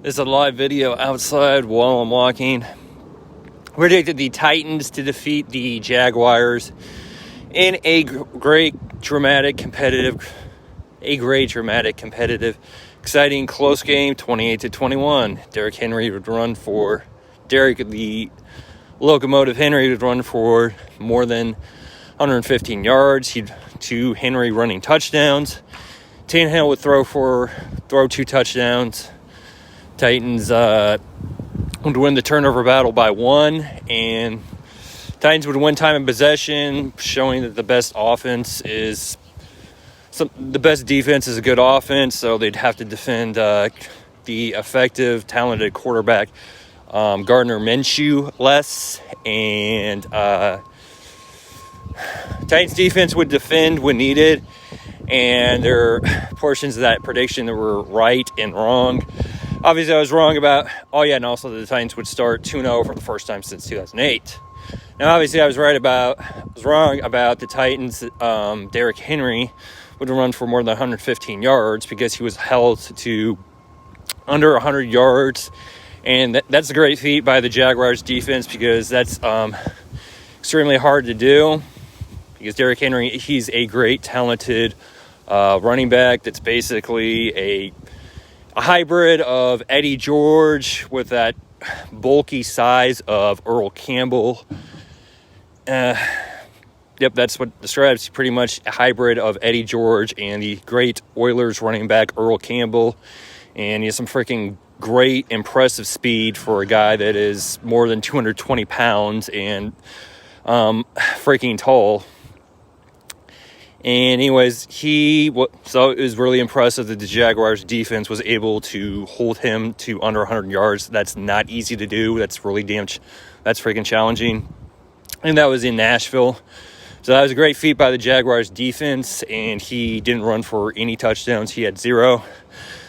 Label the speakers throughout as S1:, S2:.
S1: This is a live video outside while I'm walking. We predicted the Titans to defeat the Jaguars in a great, dramatic, competitive, exciting, close game, 28-21. Derrick Henry would run for the locomotive Henry would run for more than 115 yards. He'd 2 Henry running touchdowns. Tannehill would throw 2 touchdowns. Titans would win the turnover battle by 1, and Titans would win time of possession, showing that the best defense is a good offense, so they'd have to defend the effective, talented quarterback Gardner Minshew less, and Titans defense would defend when needed, and there are portions of that prediction that were right and wrong. Obviously, I was wrong about, and also the Titans would start 2-0 for the first time since 2008. Now, obviously, I was wrong about the Titans. Derrick Henry would run for more than 115 yards because he was held to under 100 yards. And that's a great feat by the Jaguars defense because that's extremely hard to do. Because Derrick Henry, he's a great, talented running back that's basically a hybrid of Eddie George with that bulky size of Earl Campbell. That's what describes pretty much a hybrid of Eddie George and the great Oilers running back Earl Campbell. And he has some freaking great, impressive speed for a guy that is more than 220 pounds and freaking tall. And anyways, so it was really impressive that the Jaguars defense was able to hold him to under 100 yards. That's not easy to do. That's freaking challenging. And that was in Nashville. So that was a great feat by the Jaguars defense, and he didn't run for any touchdowns. He had 0.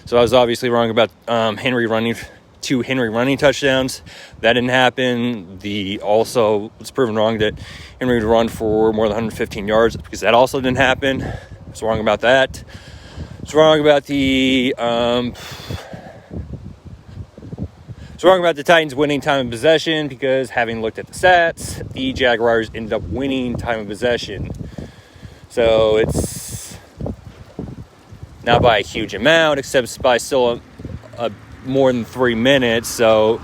S1: So I was obviously wrong about Henry running 2 Henry running touchdowns. That didn't happen. Also, it's proven wrong that Henry would run for more than 115 yards because that also didn't happen. I was wrong about that. I was wrong about the Titans winning time of possession because, having looked at the stats, the Jaguars ended up winning time of possession. So it's not by a huge amount, except by still a more than 3 minutes. So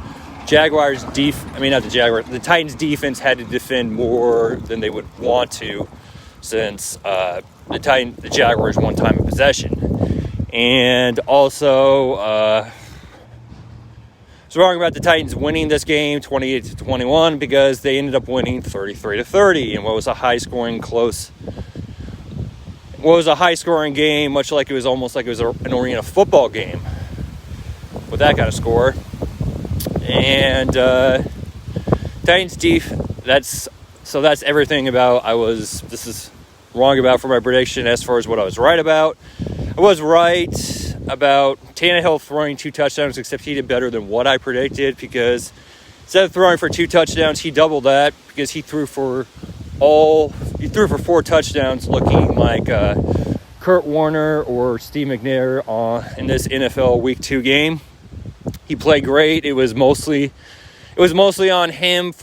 S1: the Titans defense had to defend more than they would want to, since the Jaguars won time of possession. And also I was wrong about the Titans winning this game 28-21 because they ended up winning 33-30 in what was a high-scoring game, much like it was an arena football game with that kind of score. And Titans that's everything about this is wrong about for my prediction as far as what I was right about. I was right about Tannehill throwing 2 touchdowns, except he did better than what I predicted because instead of throwing for 2 touchdowns, he doubled that because he threw for 4 touchdowns, looking like Kurt Warner or Steve McNair in this NFL Week 2 game. He played great. It was mostly on him.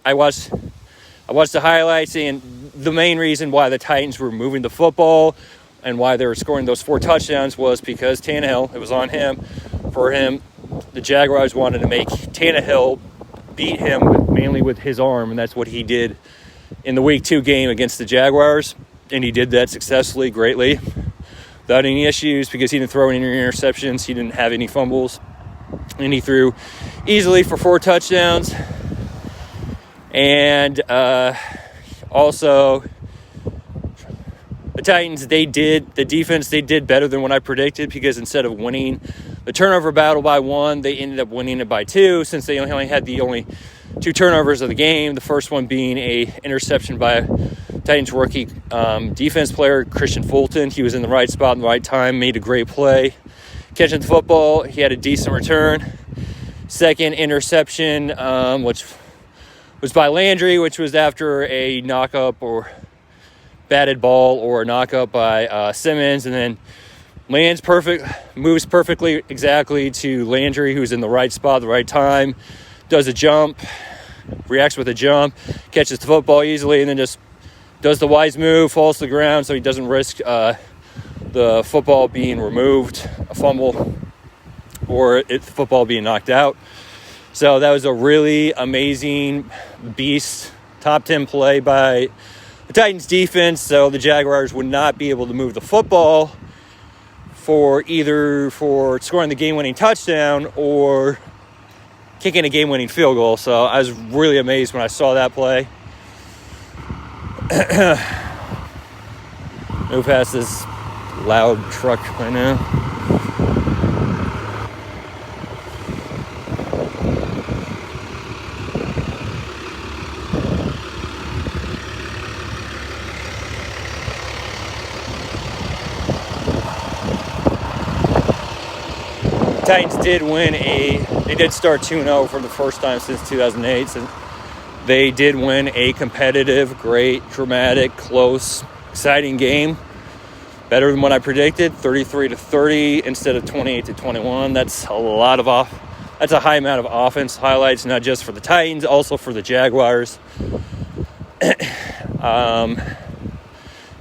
S1: I watched the highlights, and the main reason why the Titans were moving the football and why they were scoring those 4 touchdowns was because Tannehill. It was on him. For him, the Jaguars wanted to make Tannehill beat him mainly with his arm, and that's what he did in the Week 2 game against the Jaguars, and he did that successfully, greatly, without any issues because he didn't throw any interceptions. He didn't have any fumbles. And he threw easily for 4 touchdowns. And also, the Titans, the defense, they did better than what I predicted because instead of winning the turnover battle by 1, they ended up winning it by 2 since they only had the 2 turnovers of the game. The first one being a interception by Titans rookie defense player, Christian Fulton. He was in the right spot in the right time, made a great play. Catching the football, he had a decent return. Second interception, which was by Landry, which was after a knock-up or batted ball or a knock-up by Simmons. And then lands perfect, moves perfectly exactly to Landry, who's in the right spot at the right time, does a jump, reacts with a jump, catches the football easily, and then just does the wise move, falls to the ground so he doesn't risk the football being removed, a fumble, or the football being knocked out. So that was a really amazing beast, top 10 play by the Titans defense. So the Jaguars would not be able to move the football for scoring the game-winning touchdown or kicking a game-winning field goal. So I was really amazed when I saw that play. Move past this loud truck right now. Titans did they did start 2-0 for the first time since 2008. So they did win a competitive, great, dramatic, close, exciting game. Better than what I predicted, 33-30 instead of 28-21. That's that's a high amount of offense highlights, not just for the Titans, also for the Jaguars.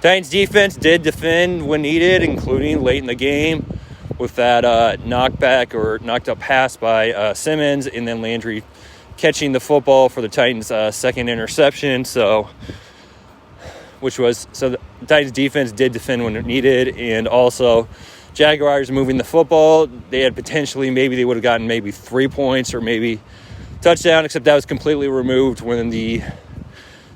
S1: Titans defense did defend when needed, including late in the game with that knockback or knocked up pass by Simmons, and then Landry catching the football for the Titans' second interception. So the Titans defense did defend when needed, and also Jaguars moving the football. They had potentially, maybe they would have gotten maybe 3 points or maybe touchdown, except that was completely removed when the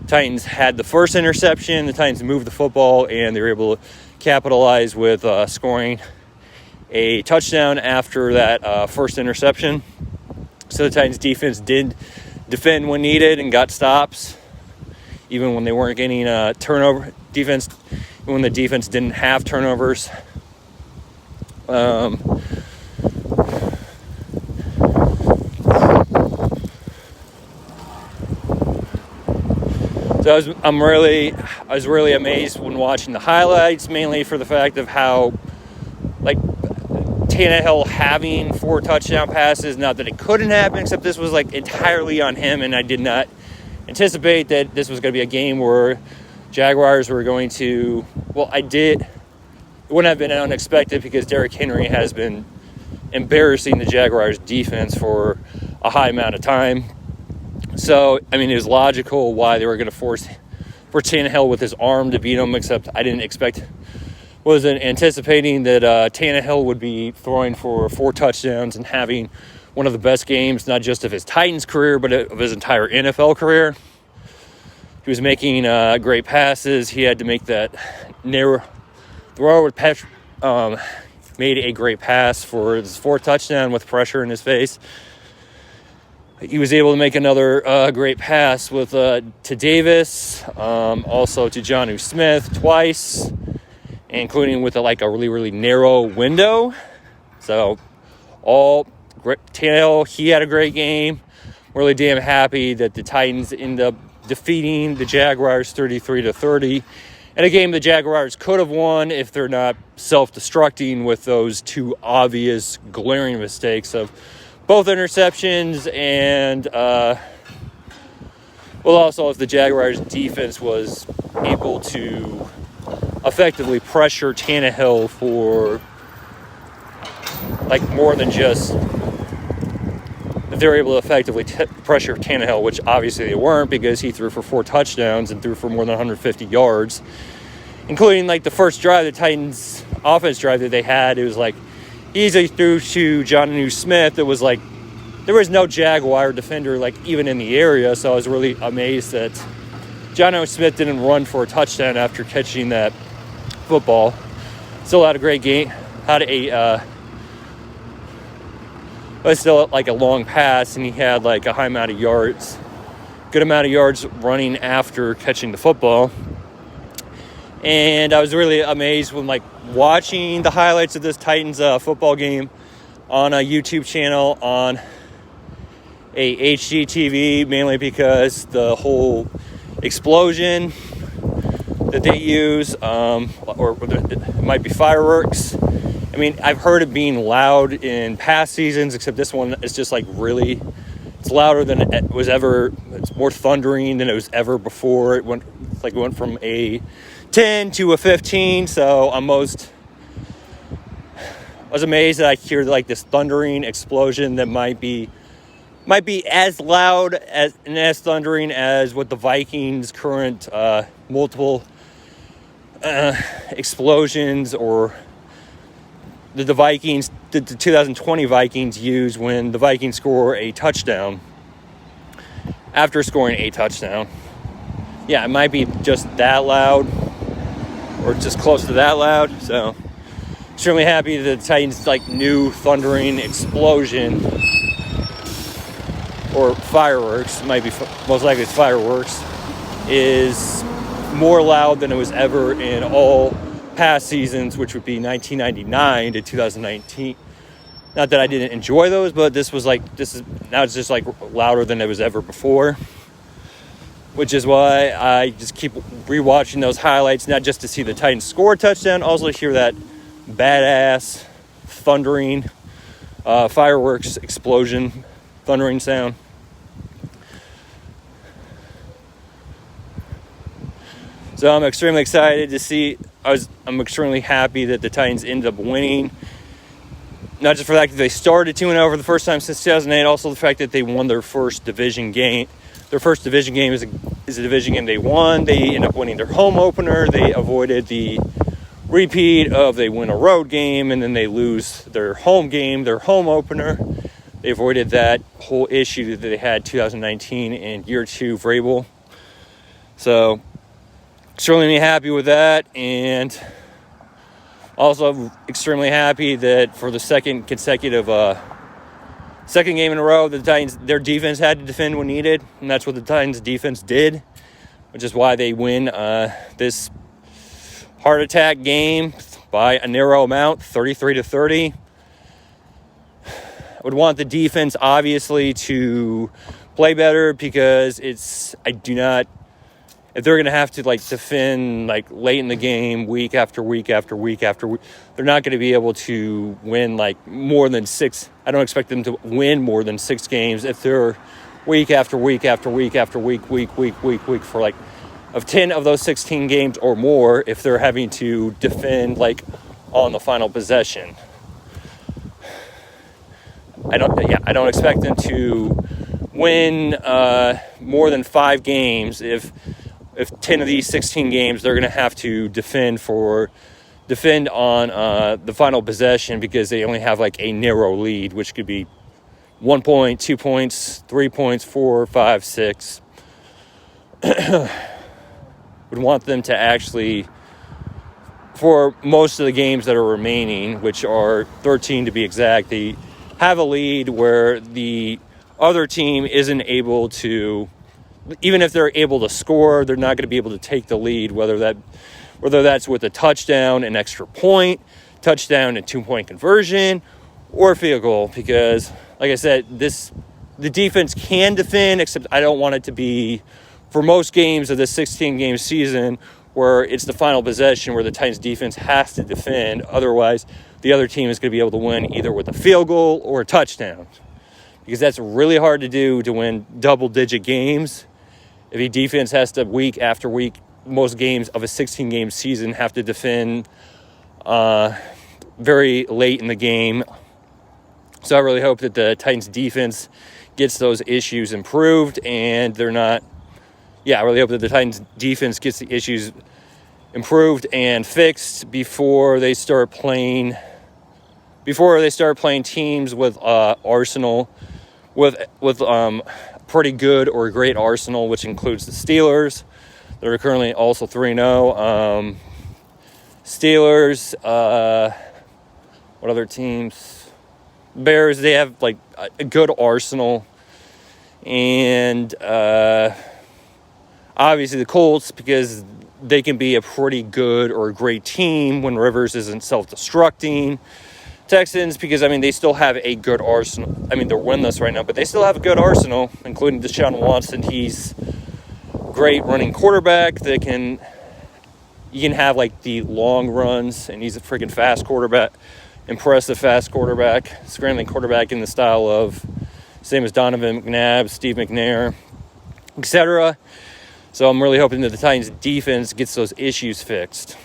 S1: Titans had the first interception. The Titans moved the football, and they were able to capitalize with scoring a touchdown after that first interception. So the Titans defense did defend when needed and got stops, even when they weren't getting turnover defense, when the defense didn't have turnovers. So I was really amazed when watching the highlights, mainly for the fact of how, like, Tannehill having 4 touchdown passes, not that it couldn't happen, except this was like entirely on him, and I did not anticipate that this was going to be a game where Jaguars were going to, it wouldn't have been unexpected because Derrick Henry has been embarrassing the Jaguars defense for a high amount of time. So, I mean, it was logical why they were going to force for Tannehill with his arm to beat him, except I wasn't anticipating that Tannehill would be throwing for 4 touchdowns and having one of the best games, not just of his Titans career, but of his entire NFL career. He was making great passes. He had to make that narrow throw with made a great pass for his 4th touchdown with pressure in his face. He was able to make another great pass with to Davis, also to Jonnu Smith twice, including with a really, really narrow window. So all great. Tannehill, he had a great game. Really damn happy that the Titans end up defeating the Jaguars 33-30. And a game the Jaguars could have won if they're not self-destructing with those 2 obvious glaring mistakes of both interceptions and also if the Jaguars defense was able to effectively pressure Tannehill for more than just if they were able to effectively pressure Tannehill, which obviously they weren't because he threw for 4 touchdowns and threw for more than 150 yards, including the first drive, the Titans offense drive that they had. It was easily threw to Jonnu Smith. It was there was no Jaguar defender even in the area, so I was really amazed that Jonnu Smith didn't run for a touchdown after catching that football. Still had a great game. Had but still a long pass, and he had a high amount of yards, good amount of yards running after catching the football. And I was really amazed when watching the highlights of this Titans football game on a YouTube channel on a HGTV, mainly because the whole explosion that they use, or it might be fireworks, I mean, I've heard it being loud in past seasons, except this one is just like really, it's louder than it was ever. It's more thundering than it was ever before. It went from a 10 to a 15. So I was amazed that I hear like this thundering explosion that might be as loud and as thundering as what the Vikings' current multiple explosions, or the 2020 Vikings use when the Vikings score a touchdown. After scoring a touchdown, yeah, it might be just that loud, or just close to that loud. So, extremely happy that the Titans' like new thundering explosion, or fireworks, might be most likely it's fireworks, is more loud than it was ever in all past seasons, which would be 1999 to 2019. Not that I didn't enjoy those, but now it's just like louder than it was ever before, which is why I just keep rewatching those highlights, not just to see the Titans score a touchdown, also to hear that badass thundering fireworks explosion thundering sound. So I'm extremely excited to see. I'm extremely happy that the Titans ended up winning. Not just for the fact that they started 2-0 for the first time since 2008, also the fact that they won their first division game. Their first division game is a division game they won. They end up winning their home opener. They avoided the repeat of they win a road game and then they lose their home game, their home opener. They avoided that whole issue that they had 2019 in year 2 Vrabel. So, extremely happy with that, and also extremely happy that for the second game in a row, the Titans, their defense had to defend when needed, and that's what the Titans defense did, which is why they win this heart attack game by a narrow amount, 33-30. I would want the defense obviously to play better, because if they're going to have to like defend like late in the game, week after week after week after week, they're not going to be able to win like more than 6. I don't expect them to win more than 6 games if they're week after week after week after week for like of 10 of those 16 games or more, if they're having to defend like on the final possession. I don't expect them to win more than 5 games if 10 of these 16 games they're going to have to defend on the final possession, because they only have like a narrow lead, which could be 1 point, 2 points, 3 points, 4, 5, 6. Would want them to actually, for most of the games that are remaining, which are 13 to be exact, they have a lead where the other team isn't able to, even if they're able to score, they're not going to be able to take the lead, whether that's with a touchdown, an extra point, touchdown, and 2-point conversion, or a field goal. Because, like I said, the defense can defend, except I don't want it to be, for most games of this 16-game season, where it's the final possession where the Titans defense has to defend. Otherwise, the other team is going to be able to win either with a field goal or a touchdown. Because that's really hard to do, to win double-digit games. If a defense has to, week after week, most games of a 16-game season, have to defend very late in the game. So I really hope that the Titans defense gets those issues improved, and I really hope that the Titans defense gets the issues improved and fixed before they start playing teams with arsenal, with pretty good or great arsenal, which includes the Steelers. They're currently also 3-0. Steelers, what other teams? Bears, they have like a good arsenal. And obviously the Colts, because they can be a pretty good or a great team when Rivers isn't self-destructing. Texans, because, they still have a good arsenal. They're winless right now, but they still have a good arsenal, including Deshaun Watson. He's great running quarterback that you can have, like, the long runs, and he's a freaking fast quarterback. impressive, fast quarterback, scrambling quarterback in the style of same as Donovan McNabb, Steve McNair, etc. So I'm really hoping that the Titans defense gets those issues fixed.